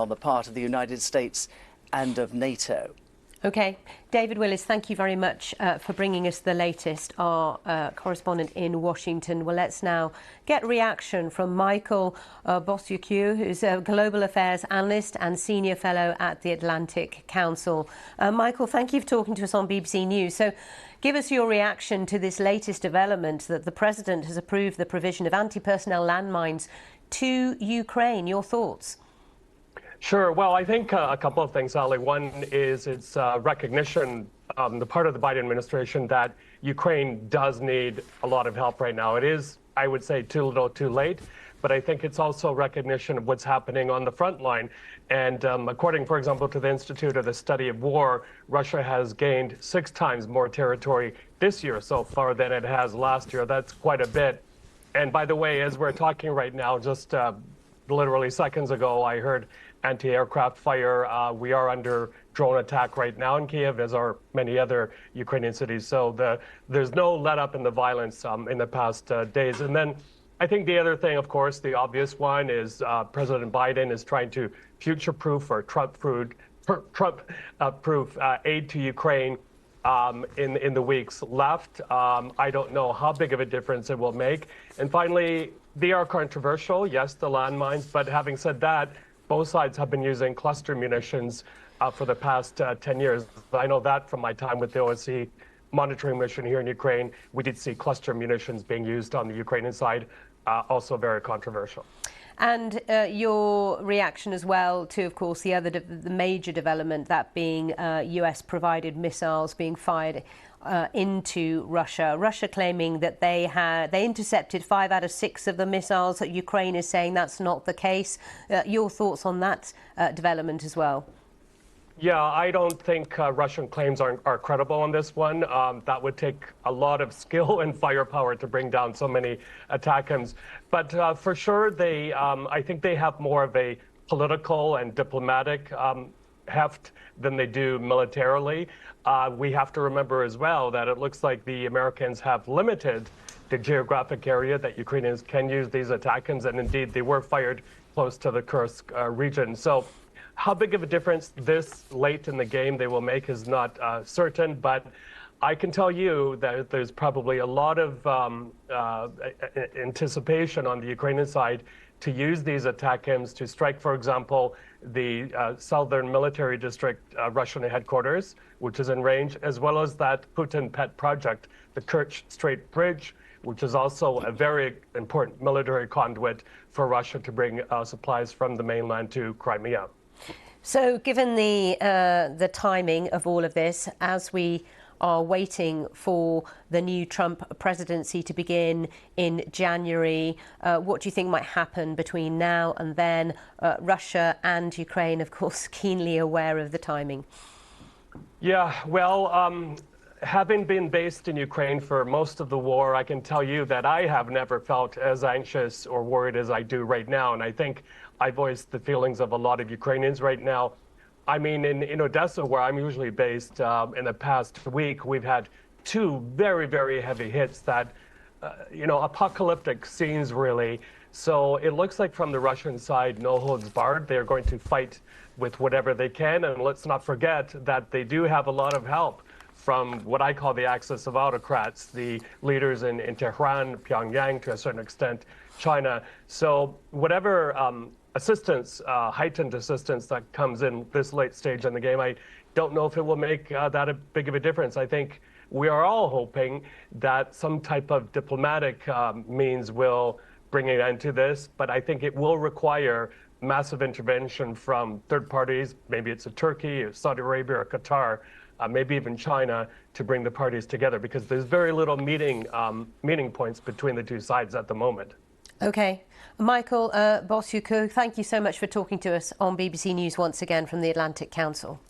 on the part of the United States and of NATO. OK. David Willis, thank you very much for bringing us the latest, our correspondent in Washington. Well, let's now get reaction from Michael Bociurkiw, who's a Global Affairs Analyst and Senior Fellow at the Atlantic Council. Michael, thank you for talking to us on BBC News. So give us your reaction to this latest development that the President has approved the provision of anti-personnel landmines to Ukraine. Your thoughts? Sure. Well, I think a couple of things, Sally. One is it's recognition on the part of the Biden administration that Ukraine does need a lot of help right now. It is, I would say, too little, too late. But I think it's also recognition of what's happening on the front line. And according, for example, to the Institute of the Study of War, Russia has gained 6 times more territory this year so far than it has last year. That's quite a bit. And by the way, as we're talking right now, just literally seconds ago, I heard anti-aircraft fire. We are under drone attack right now in Kyiv, as are many other Ukrainian cities. So there's no let up in the violence in the past days. And then I think the other thing, of course, the obvious one is President Biden is trying to future-proof or Trump-proof aid to Ukraine in the weeks left. I don't know how big of a difference it will make. And finally, they are controversial, yes, the landmines, but having said that, both sides have been using cluster munitions for the past 10 years. I know that from my time with the OSCE monitoring mission here in Ukraine. We did see cluster munitions being used on the Ukrainian side, also very controversial. And your reaction as well to, of course, the major development, that being US-provided missiles being fired into Russia. Russia claiming that they intercepted 5 out of 6 of the missiles. That Ukraine is saying that's not the case. Your thoughts on that development as well? Yeah, I don't think Russian claims are credible on this one. That would take a lot of skill and firepower to bring down so many ATACMs. But for sure, I think they have more of a political and diplomatic heft than they do militarily. We have to remember as well that it looks like the Americans have limited the geographic area that Ukrainians can use these ATACMs, and indeed they were fired close to the Kursk region. So how big of a difference this late in the game they will make is not certain, but I can tell you that there's probably a lot of anticipation on the Ukrainian side to use these ATACMs to strike, for example, the southern military district Russian headquarters, which is in range, as well as that Putin pet project, the Kerch Strait Bridge, which is also a very important military conduit for Russia to bring supplies from the mainland to Crimea. So given the timing of all of this, as we are waiting for the new Trump presidency to begin in January, what do you think might happen between now and then? Russia and Ukraine, of course, keenly aware of the timing. Yeah, well, having been based in Ukraine for most of the war, I can tell you that I have never felt as anxious or worried as I do right now. And I think I voiced the feelings of a lot of Ukrainians right now. I mean, in Odessa, where I'm usually based, in the past week, we've had 2 very, very heavy hits that, apocalyptic scenes, really. So it looks like from the Russian side, no holds barred. They're going to fight with whatever they can. And let's not forget that they do have a lot of help from what I call the axis of autocrats, the leaders in Tehran, Pyongyang, to a certain extent, China. So whatever assistance, heightened assistance that comes in this late stage in the game, I don't know if it will make that big of a difference. I think we are all hoping that some type of diplomatic means will bring an end to this, but I think it will require massive intervention from third parties. Maybe it's a Turkey, or Saudi Arabia, or Qatar, maybe even China, to bring the parties together, because there's very little meeting points between the two sides at the moment. Okay. Michael Bociurkiw, thank you so much for talking to us on BBC News once again from the Atlantic Council.